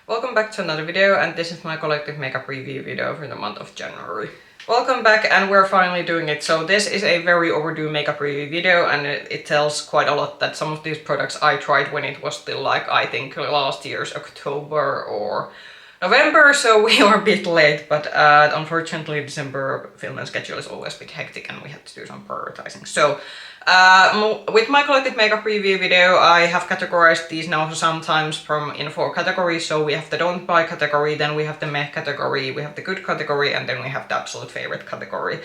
Welcome back to another video, and this is my collective makeup review video for the month of January. Welcome back, and we're finally doing it. So this is a very overdue makeup review video, and it tells quite a lot that some of these products I tried when it was still like, I think last year's October or November, so we are a bit late, but unfortunately December filming schedule is always a bit hectic and we had to do some prioritizing. So with my collective makeup review video, I have categorized these now sometimes in 4 categories. So we have the don't buy category, then we have the meh category, we have the good category, and then we have the absolute favorite category.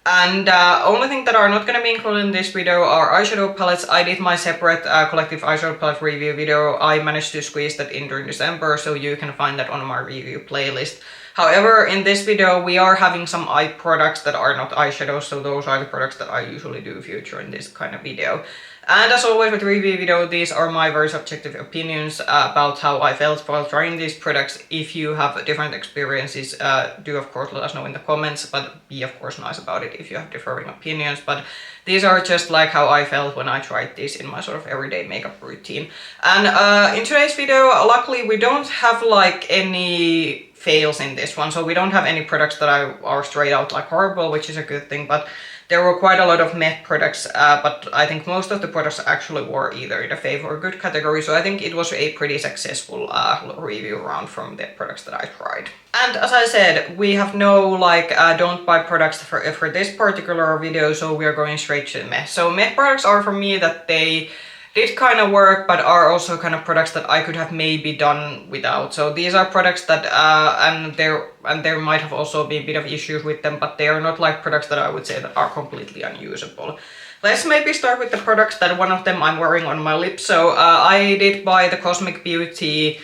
And only thing that are not going to be included in this video are eyeshadow palettes. I did my separate collective eyeshadow palette review video. I managed to squeeze that in during December, so you can find that on my review playlist. However, in this video we are having some eye products that are not eyeshadows, so those are the products that I usually do feature in this kind of video. And as always with review video, these are my very subjective opinions about how I felt while trying these products. If you have different experiences, do of course let us know in the comments, but be of course nice about it if you have differing opinions. But these are just like how I felt when I tried this in my sort of everyday makeup routine. And in today's video, luckily we don't have like any fails in this one, so we don't have any products that are straight out like horrible, which is a good thing, but there were quite a lot of meh products, but I think most of the products actually were either in the Fave or good category, so I think it was a pretty successful review round from the products that I tried. And as I said, we have no like don't buy products for this particular video, so we are going straight to the meh. So meh products are for me that they did kind of work, but are also kind of products that I could have maybe done without. So these are products that, and there might have also been a bit of issues with them, but they are not like products that I would say that are completely unusable. Let's maybe start with the products that one of them I'm wearing on my lips. So I did buy the Cosmic Beauty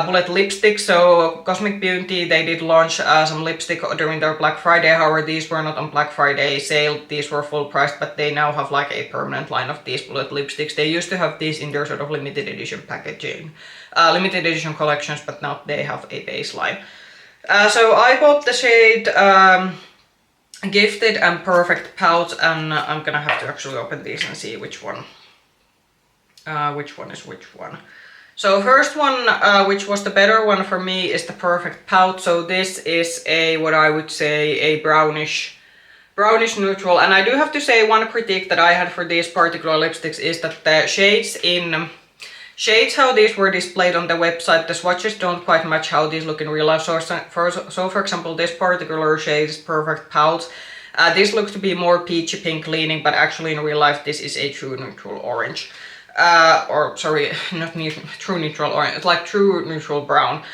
bullet lipstick. So Cosmic Beauty, they did launch some lipstick during their Black Friday. However, these were not on Black Friday sale. These were full price, but they now have like a permanent line of these bullet lipsticks. They used to have these in their sort of limited edition packaging, limited edition collections, but now they have a baseline. So I bought the shade Gifted and Perfect Pout, and I'm gonna have to actually open these and see which one is which one. So first one, which was the better one for me, is the Perfect Pout. So this is a, what I would say, a brownish neutral. And I do have to say one critique that I had for these particular lipsticks is that the shades how these were displayed on the website, the swatches don't quite match how these look in real life. So for example, this particular shade is Perfect Pout. This looks to be more peachy pink leaning, but actually in real life this is a true neutral orange. Or sorry, not true neutral orange, it's like true neutral brown.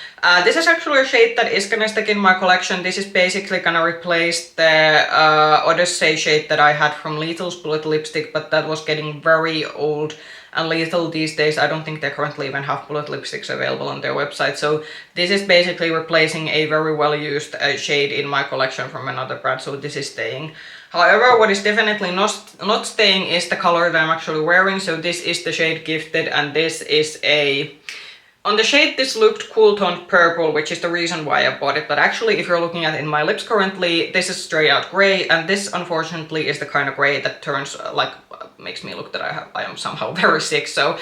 This is actually a shade that is gonna stick in my collection. This is basically gonna replace the Odyssey shade that I had from Lethal's bullet lipstick, but that was getting very old. And Lethal these days, I don't think they currently even have bullet lipsticks available on their website. So this is basically replacing a very well used shade in my collection from another brand, so this is staying. However, what is definitely not staying is the color that I'm actually wearing. So this is the shade Gifted, and this is a... On the shade this looked cool toned purple, which is the reason why I bought it, but actually if you're looking at it in my lips currently, this is straight out grey, and this unfortunately is the kind of grey that turns like, makes me look that I am somehow very sick. So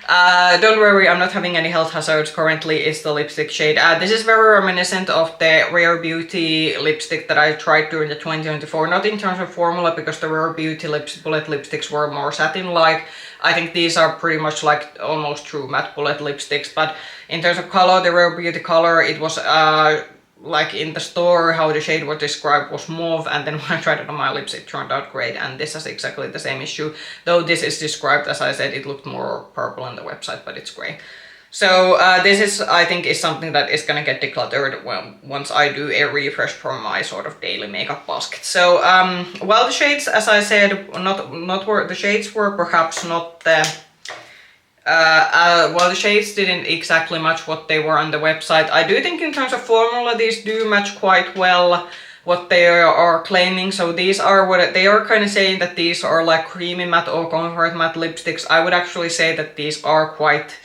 don't worry, I'm not having any health hazards currently. It's the lipstick shade. This is very reminiscent of the Rare Beauty lipstick that I tried during the 2024. Not in terms of formula, because the Rare Beauty bullet lipsticks were more satin-like. I think these are pretty much like almost true matte bullet lipsticks. But in terms of color, the Rare Beauty color, it was like in the store, how the shade was described was mauve, and then when I tried it on my lips it turned out great, and this has exactly the same issue. Though this is described, as I said, it looked more purple on the website, but it's grey. So this is, I think, is something that is gonna get decluttered once I do a refresh for my sort of daily makeup basket. So while the shades, as I said, the shades were perhaps not the well, the shades didn't exactly match what they were on the website. I do think in terms of formula, these do match quite well what they are claiming. So these are what they are kind of saying, that these are like creamy matte or comfort matte lipsticks. I would actually say that these are quite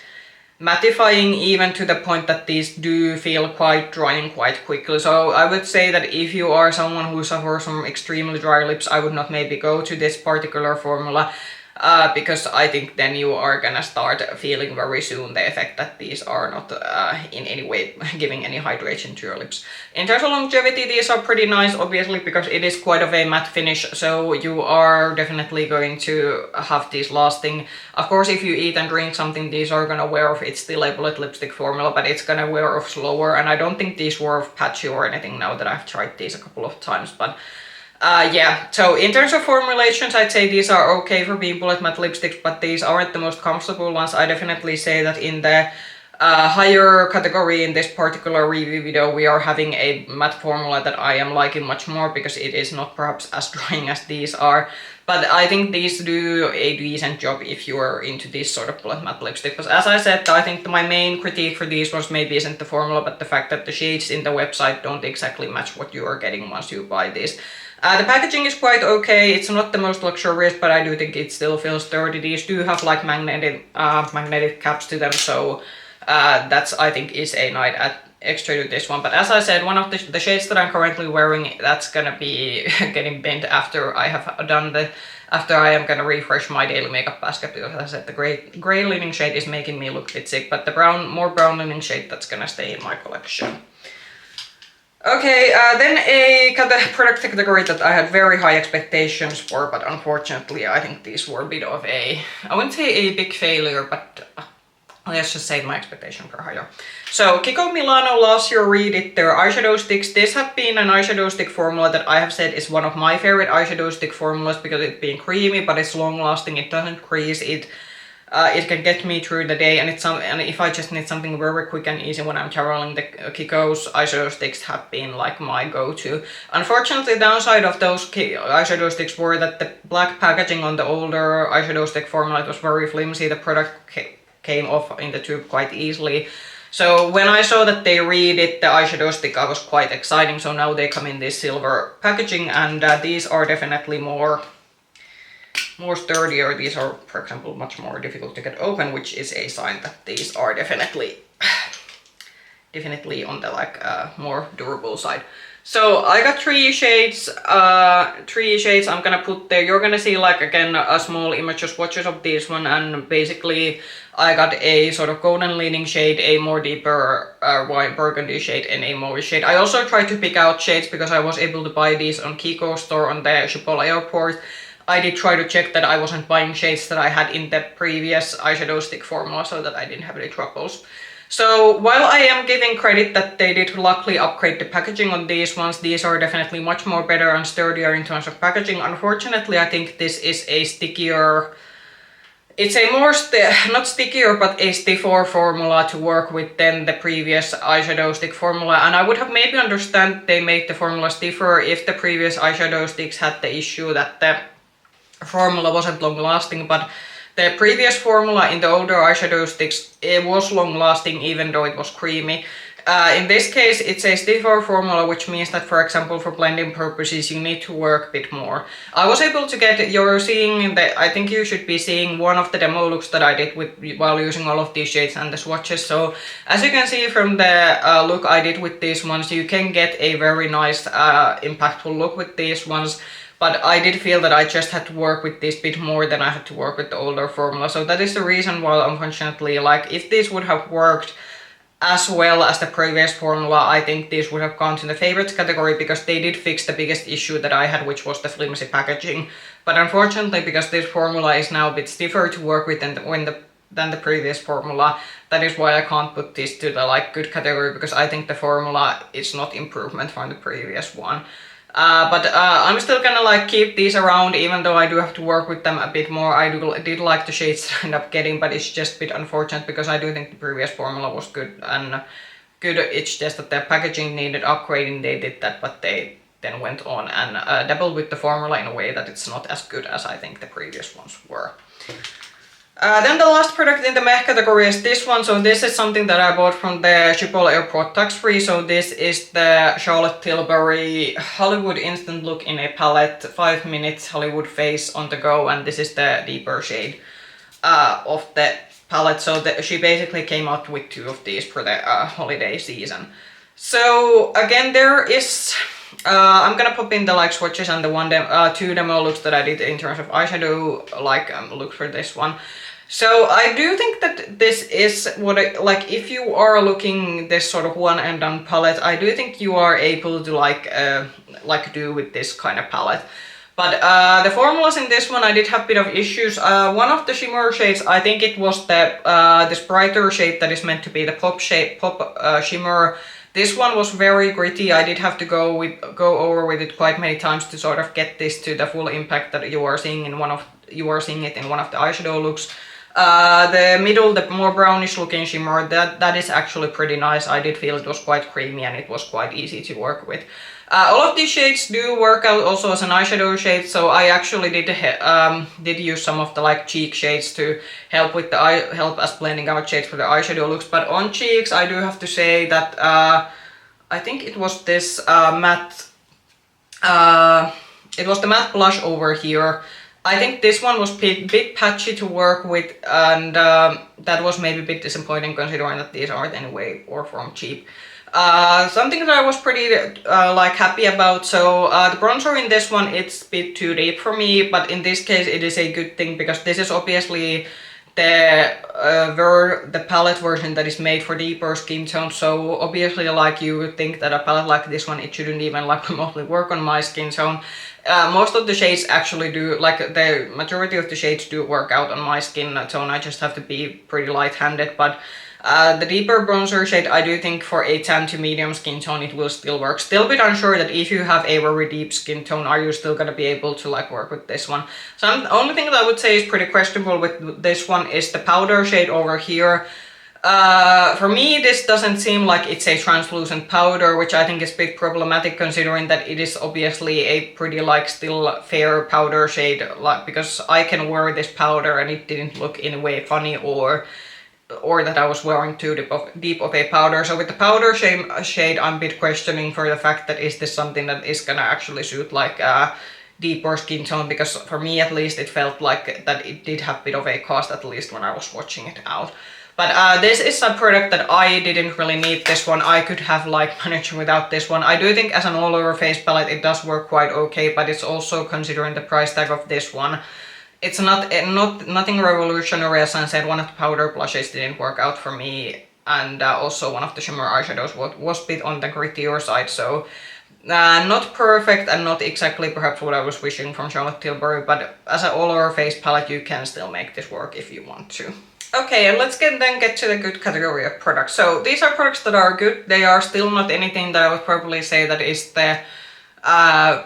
mattifying, even to the point that these do feel quite drying quite quickly. So I would say that if you are someone who suffers from extremely dry lips, I would not maybe go to this particular formula. because I think then you are gonna start feeling very soon the effect that these are not in any way giving any hydration to your lips. In terms of longevity, these are pretty nice, obviously, because it is quite of a matte finish, so you are definitely going to have these lasting. Of course, if you eat and drink something, these are gonna wear off. It's still a bullet lipstick formula, but it's gonna wear off slower, and I don't think these were patchy or anything now that I've tried these a couple of times, but yeah, so in terms of formulations, I'd say these are okay for being bullet matte lipsticks, but these aren't the most comfortable ones. I definitely say that in the higher category in this particular review video, we are having a matte formula that I am liking much more because it is not perhaps as drying as these are. But I think these do a decent job if you are into this sort of bullet matte lipstick. But as I said, I think my main critique for these ones maybe isn't the formula, but the fact that the shades in the website don't exactly match what you are getting once you buy these. The packaging is quite okay. It's not the most luxurious, but I do think it still feels sturdy. These do have like magnetic caps to them, so that's, I think, is a nice extra to this one. But as I said, one of the shades that I'm currently wearing, that's gonna be getting bent after I have done after I am gonna refresh my daily makeup basket, because as I said, the gray linen shade is making me look a bit sick, but the more brown linen shade, that's gonna stay in my collection. Okay, then a product category that I had very high expectations for, but unfortunately I think these were a bit of I wouldn't say a big failure, but let's just say my expectations were higher. So Kiko Milano last year redid their eyeshadow sticks. This has been an eyeshadow stick formula that I have said is one of my favorite eyeshadow stick formulas because it's being creamy, but it's long lasting, it doesn't crease, it can get me through the day, and if I just need something very quick and easy when I'm traveling, the Kiko's eyeshadow sticks have been like my go-to. Unfortunately, the downside of those eyeshadow sticks were that the black packaging on the older eyeshadow stick formula, it was very flimsy. The product came off in the tube quite easily. So when I saw that they redid the eyeshadow stick, I was quite excited. So now they come in this silver packaging, and these are definitely more sturdier. These are, for example, much more difficult to get open, which is a sign that these are definitely on the like more durable side. So I got three shades. I'm gonna put there. You're gonna see like again a small image swatches of this one, and basically I got a sort of golden leaning shade, a more deeper white burgundy shade, and a mauve shade. I also tried to pick out shades because I was able to buy these on Kiko store on the Schiphol airport. I did try to check that I wasn't buying shades that I had in the previous eyeshadow stick formula so that I didn't have any troubles. So while I am giving credit that they did luckily upgrade the packaging on these ones, these are definitely much more better and sturdier in terms of packaging. Unfortunately, I think this is a stickier, it's a more, not stickier, but a stiffer formula to work with than the previous eyeshadow stick formula. And I would have maybe understand they made the formula stiffer if the previous eyeshadow sticks had the issue that the formula wasn't long lasting, but the previous formula in the older eyeshadow sticks, it was long lasting even though it was creamy. In this case, it's a stiffer formula, which means that, for example, for blending purposes, you need to work a bit more. I was able to get, I think you should be seeing one of the demo looks that I did while using all of these shades and the swatches. So as you can see from the look I did with these ones, you can get a very nice impactful look with these ones. But I did feel that I just had to work with this bit more than I had to work with the older formula. So that is the reason why, unfortunately, like if this would have worked as well as the previous formula, I think these would have gone to the favorites category because they did fix the biggest issue that I had, which was the flimsy packaging. But unfortunately, because this formula is now a bit stiffer to work with than the previous formula, that is why I can't put this to the like good category, because I think the formula is not improvement from the previous one. But I'm still gonna like keep these around, even though I do have to work with them a bit more. I did like the shades I ended up getting, but it's just a bit unfortunate because I do think the previous formula was good. It's just that the packaging needed upgrading. They did that, but they then went on and dabbled with the formula in a way that it's not as good as I think the previous ones were. Then the last product in the meh category is this one. So this is something that I bought from the Schiphol airport tax-free. So this is the Charlotte Tilbury Hollywood Instant Look in a palette, 5 minutes Hollywood face on the go, and this is the deeper shade of the palette. So she basically came out with 2 of these for the holiday season. So again, there is I'm gonna pop in the like swatches and the two demo looks that I did in terms of eyeshadow look for this one. So I do think that this is what like if you are looking this sort of one and done palette, I do think you are able to like do with this kind of palette. But the formulas in this one, I did have a bit of issues. One of the shimmer shades, I think it was the this brighter shade that is meant to be the pop shimmer. This one was very gritty. I did have to go over with it quite many times to sort of get this to the full impact that you are seeing in one of the eyeshadow looks. The middle, the more brownish looking shimmer, that is actually pretty nice. I did feel it was quite creamy and it was quite easy to work with. All of these shades do work out also as an eyeshadow shade, so I actually did use some of the like cheek shades to help with help us blending out shades for the eyeshadow looks. But on cheeks, I do have to say that I think it was this matte. It was the matte blush over here. I think this one was a bit patchy to work with, and that was maybe a bit disappointing considering that these aren't anyway or from cheap. Something that I was pretty like happy about, so the bronzer in this one, it's a bit too deep for me, but in this case it is a good thing because this is obviously the palette version that is made for deeper skin tones, so obviously like you would think that a palette like this one, it shouldn't even like remotely work on my skin tone. Most of the shades actually do, like the majority of the shades do work out on my skin tone. I just have to be pretty light-handed, but the deeper bronzer shade, I do think for a tan to medium skin tone it will still work. Still a bit unsure that if you have a very deep skin tone, are you still gonna be able to like work with this one. So the only thing that I would say is pretty questionable with this one is the powder shade over here. For me, this doesn't seem like it's a translucent powder, which I think is a bit problematic considering that it is obviously a pretty like still fair powder shade, like because I can wear this powder and it didn't look in a way funny or that I was wearing too deep of a powder. So with the powder shade, I'm a bit questioning for the fact that is this something that is gonna actually suit like a deeper skin tone, because for me at least it felt like that it did have a bit of a cost, at least when I was watching it out. But this is a product that I didn't really need this one. I could have like managed without this one. I do think as an all over face palette it does work quite okay, but it's also considering the price tag of this one. It's nothing revolutionary. As I said, one of the powder blushes didn't work out for me, and also one of the shimmer eyeshadows was a bit on the grittier side, so not perfect and not exactly perhaps what I was wishing from Charlotte Tilbury, but as an all-over face palette you can still make this work if you want to. Okay, and let's get to the good category of products. So these are products that are good. They are still not anything that I would probably say that is the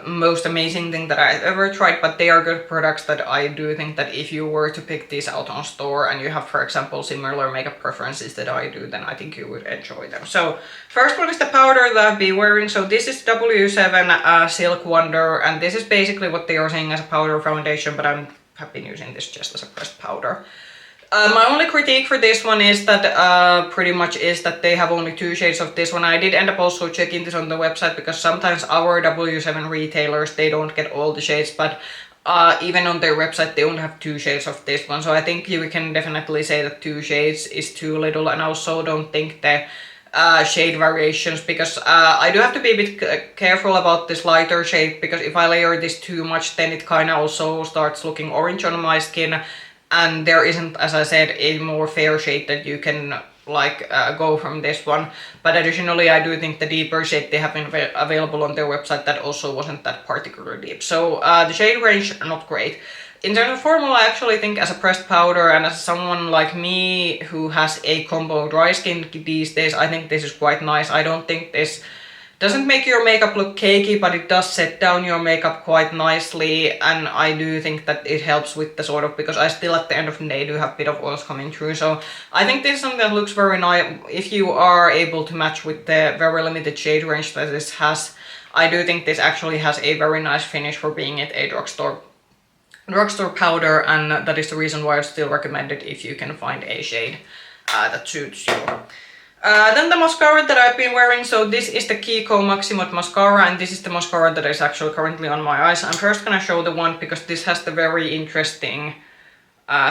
most amazing thing that I've ever tried, but they are good products that I do think that if you were to pick these out on store and you have, for example, similar makeup preferences that I do, then I think you would enjoy them. So first one is the powder that I've been wearing. So this is W7 Silk Wonder, and this is basically what they are saying as a powder foundation, but I have been using this just as a pressed powder. My only critique for this one is that pretty much is that they have only two shades of this one. I did end up also checking this on the website because sometimes our W7 retailers, they don't get all the shades, but even on their website they only have two shades of this one. So I think you can definitely say that two shades is too little, and I also don't think the shade variations, because I do have to be a bit careful about this lighter shade, because if I layer this too much then it kind of also starts looking orange on my skin. And there isn't, as I said, a more fair shade that you can like go from this one. But additionally, I do think the deeper shade they have been available on their website that also wasn't that particularly deep. So the shade range, not great. In terms of formula, I actually think as a pressed powder and as someone like me who has a combo dry skin these days, I think this is quite nice. I don't think this doesn't make your makeup look cakey, but it does set down your makeup quite nicely, and I do think that it helps with the sort of, because I still at the end of the day do have a bit of oils coming through, so I think this is something that looks very nice. If you are able to match with the very limited shade range that this has, I do think this actually has a very nice finish for being at a drugstore powder, and that is the reason why I still recommend it if you can find a shade that suits you. Then the mascara that I've been wearing, so this is the Kiko Maxi mascara, and this is the mascara that is actually currently on my eyes. I'm first gonna show the one because this has the very interesting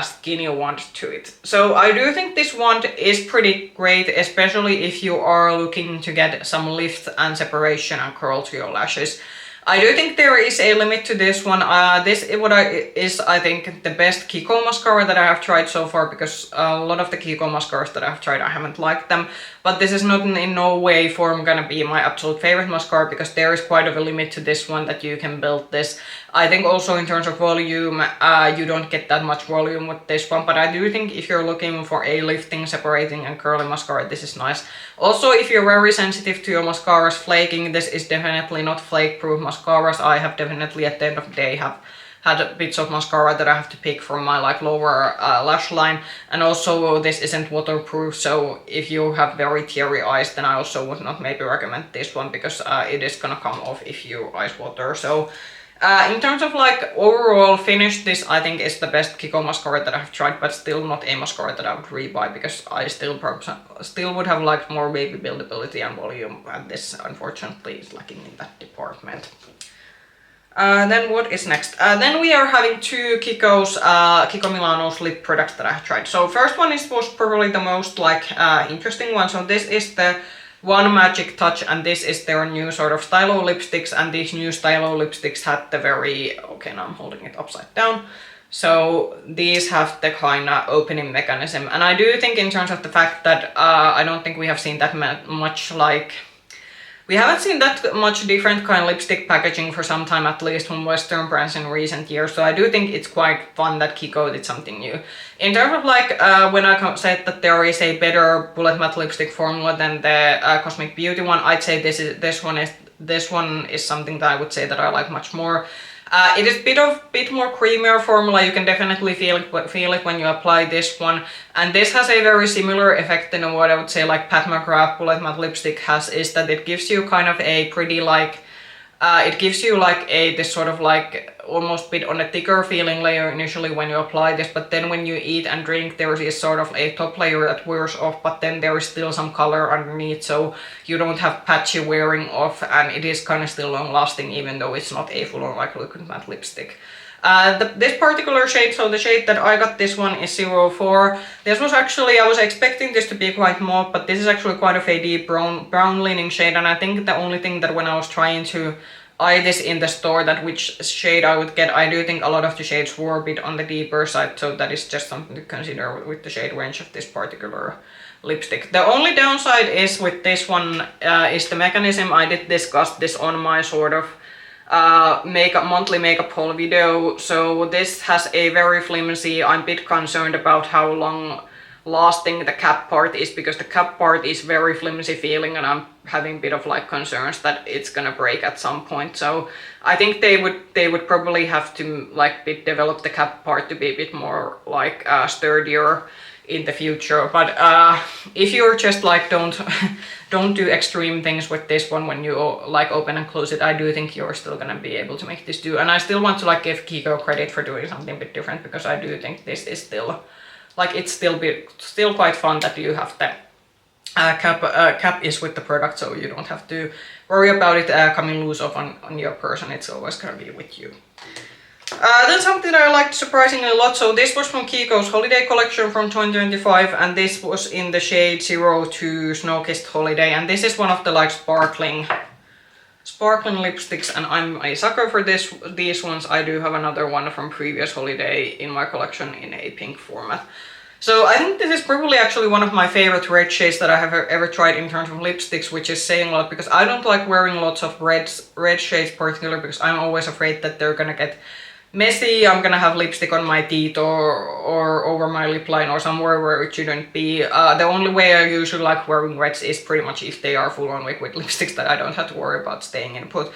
skinny wand to it. So I do think this wand is pretty great, especially if you are looking to get some lift and separation and curl to your lashes. I do think there is a limit to this one. This is I think the best Kiko mascara that I have tried so far, because a lot of the Kiko mascaras that I have tried I haven't liked them. But this is not in no way form gonna be my absolute favorite mascara, because there is quite of a limit to this one that you can build this. I think also in terms of volume, you don't get that much volume with this one, but I do think if you're looking for a lifting, separating and curling mascara, this is nice. Also, if you're very sensitive to your mascaras flaking, this is definitely not flake-proof mascaras. I have definitely at the end of the day have had bits of mascara that I have to pick from my like lower lash line, and also this isn't waterproof, so if you have very teary eyes, then I also would not maybe recommend this one, because it is gonna come off if you ice water. So in terms of like overall finish, this I think is the best Kiko mascara that I've tried, but still not a mascara that I would rebuy, because I still would have liked more baby buildability and volume, and this unfortunately is lacking in that department. Then what is next? Then we are having two Kiko Milano's lip products that I have tried. So first one was probably the most like interesting one. So this is the One Magic Touch, and this is their new sort of stylo lipsticks, and these new stylo lipsticks had the very, okay, now I'm holding it upside down. So these have the kind of opening mechanism, and I do think in terms of the fact that I don't think we have seen that much like, we haven't seen that much different kind of lipstick packaging for some time, at least from Western brands in recent years. So I do think it's quite fun that Kiko did something new. In terms of like, when I said that there is a better bullet matte lipstick formula than the Cosmic Beauty one, I'd say this one is something that I would say that I like much more. It is bit more creamier formula. You can definitely feel it when you apply this one, and this has a very similar effect in what I would say like Pat McGrath bullet matte lipstick has, is that it gives you kind of a pretty like, it gives you like this sort of like almost bit on a thicker feeling layer initially when you apply this, but then when you eat and drink there is sort of a top layer that wears off, but then there is still some color underneath, so you don't have patchy wearing off, and it is kind of still long lasting even though it's not a full-on like liquid matte lipstick. This particular shade, so the shade that I got this one is 04. This was actually, I was expecting this to be quite mauve, but this is actually quite of a deep brown leaning shade, and I think the only thing that when I was trying to eye this in the store, that which shade I would get, I do think a lot of the shades were a bit on the deeper side, so that is just something to consider with the shade range of this particular lipstick. The only downside is with this one is the mechanism. I did discuss this on my sort of monthly makeup haul video. So this has a very flimsy, I'm a bit concerned about how long lasting the cap part is, because the cap part is very flimsy feeling, and I'm having a bit of like concerns that it's gonna break at some point. So I think they would probably have to like develop the cap part to be a bit more like sturdier in the future. But if you're just like don't do extreme things with this one when you like open and close it, I do think you're still gonna be able to make this do. And I still want to like give Kiko credit for doing something a bit different, because I do think this is still like, it's still quite fun that you have the cap is with the product, so you don't have to worry about it coming loose off on your person. It's always gonna be with you. Then something that I liked surprisingly a lot. So this was from Kiko's holiday collection from 2025, and this was in the shade 02 Snow Kissed Holiday, and this is one of the like sparkling lipsticks, and I'm a sucker for these ones. I do have another one from previous holiday in my collection in a pink format. So I think this is probably actually one of my favorite red shades that I have ever tried in terms of lipsticks, which is saying a lot, because I don't like wearing lots of red shades particularly, because I'm always afraid that they're gonna get messy. I'm gonna have lipstick on my teeth or over my lip line or somewhere where it shouldn't be. The only way I usually like wearing reds is pretty much if they are full-on liquid lipsticks that I don't have to worry about staying in put.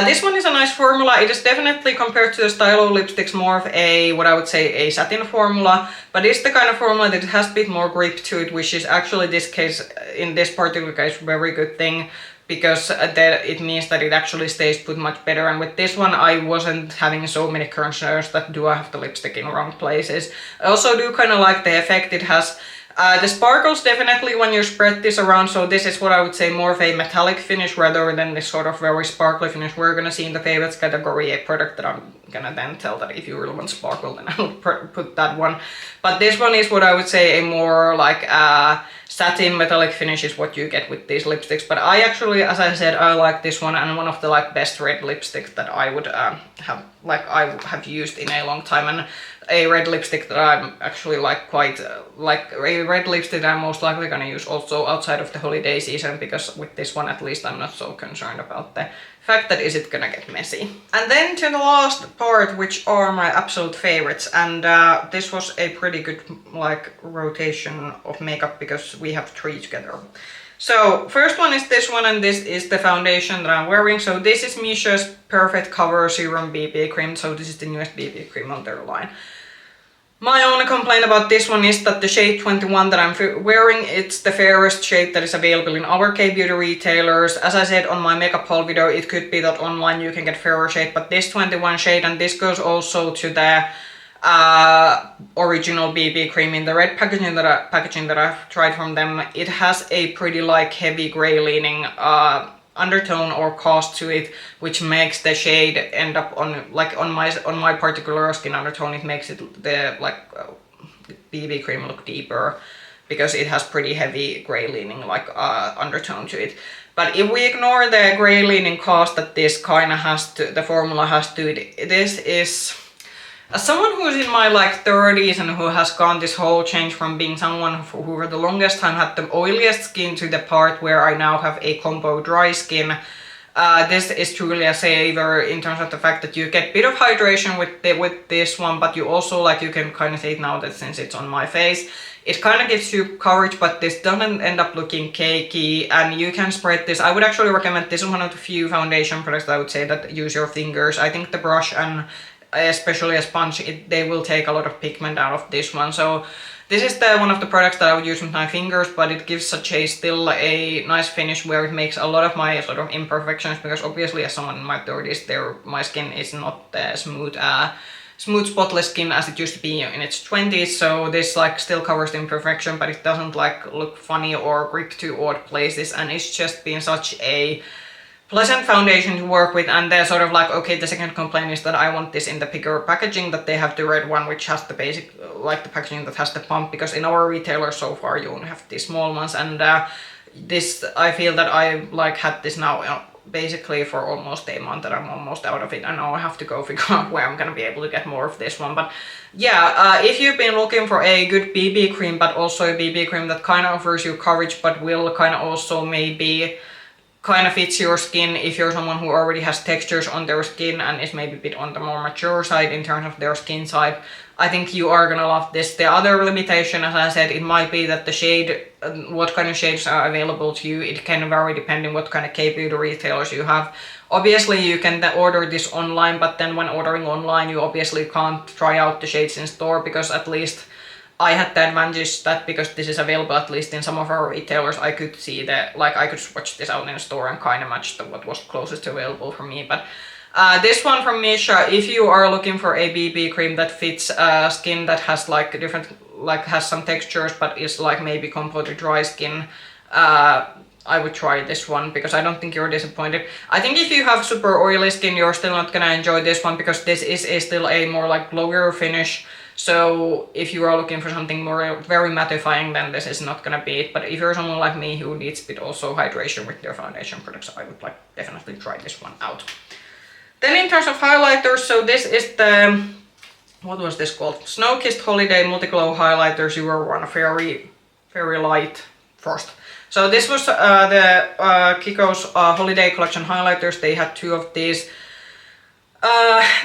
This one is a nice formula. It is definitely, compared to the stylo lipsticks, more of a, what I would say, a satin formula, but it's the kind of formula that has a bit more grip to it, which is actually in this particular case, very good thing, because it means that it actually stays put much better. And with this one, I wasn't having so many concerns that do I have the lipstick in wrong places. I also do kind of like the effect it has. The sparkles definitely when you spread this around, so this is what I would say more of a metallic finish rather than this sort of very sparkly finish we're gonna see in the favorites category, a product that I'm gonna then tell that if you really want sparkle, then I'll put that one. But this one is what I would say a more like satin metallic finish is what you get with these lipsticks. But I actually, as I said, I like this one, and one of the like best red lipsticks that I would have used in a long time. And a red lipstick that I'm actually like quite like a red lipstick that I'm most likely gonna use also outside of the holiday season, because with this one at least I'm not so concerned about the fact that is it gonna get messy. And then to the last part, which are my absolute favorites, and this was a pretty good like rotation of makeup because we have 3 together. So first one is this one, and this is the foundation that I'm wearing. So this is Missha's Perfect Cover Serum BB Cream. So this is the newest BB cream on their line. My only complaint about this one is that the shade 21 that I'm wearing, it's the fairest shade that is available in our K-beauty retailers. As I said on my makeup haul video, it could be that online you can get fairer shade, but this 21 shade, and this goes also to the original BB cream in the red packaging that I've tried from them. It has a pretty like heavy gray leaning undertone or cast to it, which makes the shade end up on like on my particular skin undertone. It makes it the like BB cream look deeper because it has pretty heavy gray leaning like undertone to it. But if we ignore the gray leaning cast that this kind of has to, the formula has to it, this is, as someone who's in my like 30s and who has gone this whole change from being someone who for the longest time had the oiliest skin to the part where I now have a combo dry skin, this is truly a saver in terms of the fact that you get a bit of hydration with this one, but you also like, you can kind of see it now that since it's on my face, it kind of gives you coverage, but this doesn't end up looking cakey, and you can spread this. I would actually recommend this is one of the few foundation products that I would say that use your fingers. I think the brush and especially a sponge, they will take a lot of pigment out of this one. So this is one of the products that I would use with my fingers, but it gives such a still a nice finish where it makes a lot of my sort of imperfections, because obviously as someone in my 30s, my skin is not smooth spotless skin as it used to be in its 20s. So this like still covers the imperfection, but it doesn't like look funny or grip to odd places, and it's just been such a pleasant foundation to work with. And they're sort of like, okay, the second complaint is that I want this in the bigger packaging, that they have the red one which has the basic like the packaging that has the pump, because in our retailer so far you only have these small ones. And this, I feel that I like had this now basically for almost a month, that I'm almost out of it, and now I have to go figure out where I'm gonna be able to get more of this one. But yeah, if you've been looking for a good BB cream, but also a BB cream that kind of offers you coverage but will kind of also maybe kind of fits your skin, if you're someone who already has textures on their skin and is maybe a bit on the more mature side in terms of their skin type, I think you are gonna love this. The other limitation, as I said, it might be that the shade, what kind of shades are available to you, it can vary depending what kind of K-beauty retailers you have. Obviously you can order this online, but then when ordering online you obviously can't try out the shades in store, because at least I had the advantage that because this is available at least in some of our retailers, I could see that, like I could swatch this out in a store and kind of match what was closest available for me. But this one from Missha, if you are looking for a BB cream that fits skin that has like different, like has some textures but is like maybe completely dry skin, I would try this one, because I don't think you're disappointed. I think if you have super oily skin, you're still not gonna enjoy this one, because this is still a more like glowier finish. So if you are looking for something more very mattifying, then this is not gonna be it. But if you're someone like me who needs a bit also hydration with their foundation products, I would like definitely try this one out. Then in terms of highlighters, so this is the, what was this called? Snow Kissed Holiday Multi-Glow Highlighter 01 Fairy Light Frost. So this was the Kiko's holiday collection highlighters. They had 2 of these.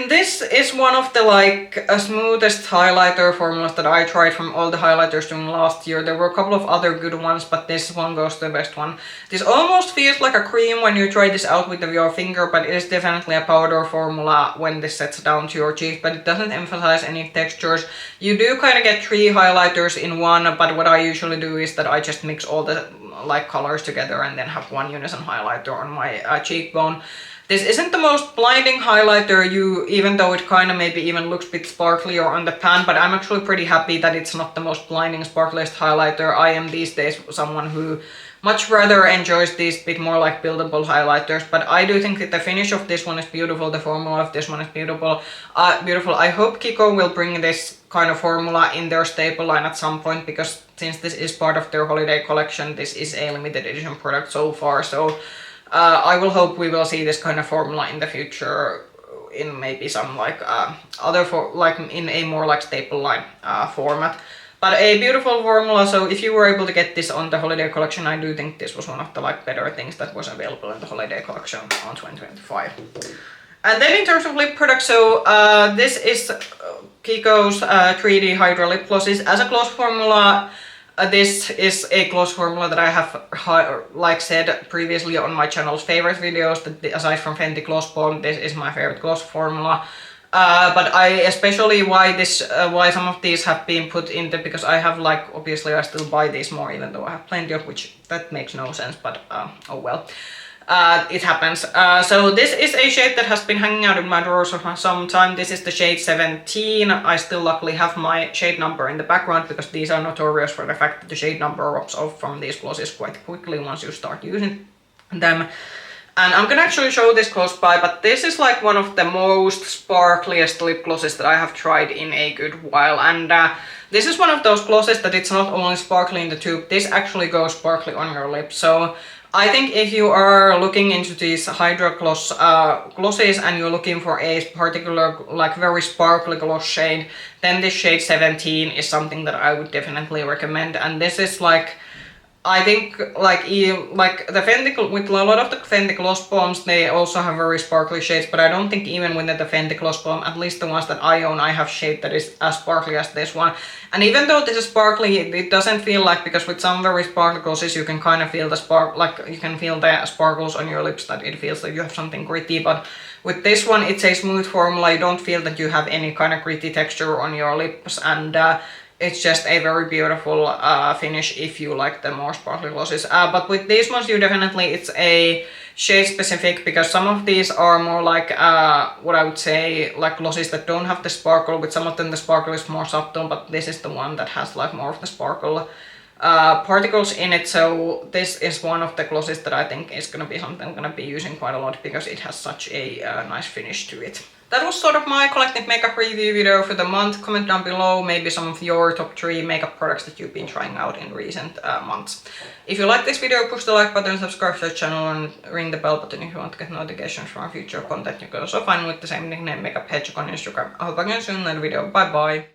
This is one of the like smoothest highlighter formulas that I tried from all the highlighters during last year. There were a couple of other good ones, but this one goes to the best one. This almost feels like a cream when you try this out with your finger, but it is definitely a powder formula when this sets down to your cheek, but it doesn't emphasize any textures. You do kind of get 3 highlighters in one, but what I usually do is that I just mix all the like colors together and then have one unison highlighter on my cheekbone. This isn't the most blinding highlighter, even though it kind of maybe even looks a bit sparklier on the pan, but I'm actually pretty happy that it's not the most blinding, sparkliest highlighter. I am these days someone who much rather enjoys these bit more like buildable highlighters. But I do think that the finish of this one is beautiful, the formula of this one is beautiful. I hope Kiko will bring this kind of formula in their staple line at some point, because since this is part of their holiday collection, this is a limited edition product so far. So I will hope we will see this kind of formula in the future in maybe some like in a more like staple line format. But a beautiful formula, so if you were able to get this on the holiday collection, I do think this was one of the like better things that was available in the holiday collection on 2025. And then in terms of lip products, so this is Kiko's 3D Hydra Lipgloss. As a gloss formula, this is a gloss formula that I have, like said previously on my channel's favorite videos, that aside from Fenty Gloss Bomb, this is my favorite gloss formula. But I especially why some of these have been put in the, because I have like, obviously I still buy these more even though I have plenty of, which that makes no sense, but oh well. It happens. So this is a shade that has been hanging out in my drawers for some time. This is the shade 17. I still luckily have my shade number in the background, because these are notorious for the fact that the shade number drops off from these glosses quite quickly once you start using them. And I'm gonna actually show this close by, but this is like one of the most sparkliest lip glosses that I have tried in a good while. And this is one of those glosses that it's not only sparkly in the tube, this actually goes sparkly on your lips. So I think if you are looking into these Hydra Gloss glosses and you're looking for a particular like very sparkly gloss shade, then this shade 17 is something that I would definitely recommend. And this is like, I think like the Fenty, with a lot of the Fenty Gloss Bombs, they also have very sparkly shades, but I don't think even with the Fenty Gloss Bomb, at least the ones that I own, I have shade that is as sparkly as this one. And even though this is sparkly, it doesn't feel like, because with some very sparkly glosses you can kind of feel the you can feel the sparkles on your lips, that it feels like you have something gritty. But with this one, it's a smooth formula, you don't feel that you have any kind of gritty texture on your lips, and it's just a very beautiful finish if you like the more sparkly glosses. But with these ones, it's a shade specific, because some of these are more like what I would say like glosses that don't have the sparkle. With some of them the sparkle is more subtle, but this is the one that has like more of the sparkle particles in it. So this is one of the glosses that I think is gonna be something I'm gonna be using quite a lot, because it has such a nice finish to it. That was sort of my collective makeup review video for the month. Comment down below maybe some of your top 3 makeup products that you've been trying out in recent months. If you like this video, push the like button, subscribe to the channel, and ring the bell button if you want to get notifications from our future content. You can also find me with the same nickname, Makeup Hedgehog, on Instagram. I hope I can see you in another video. Bye bye!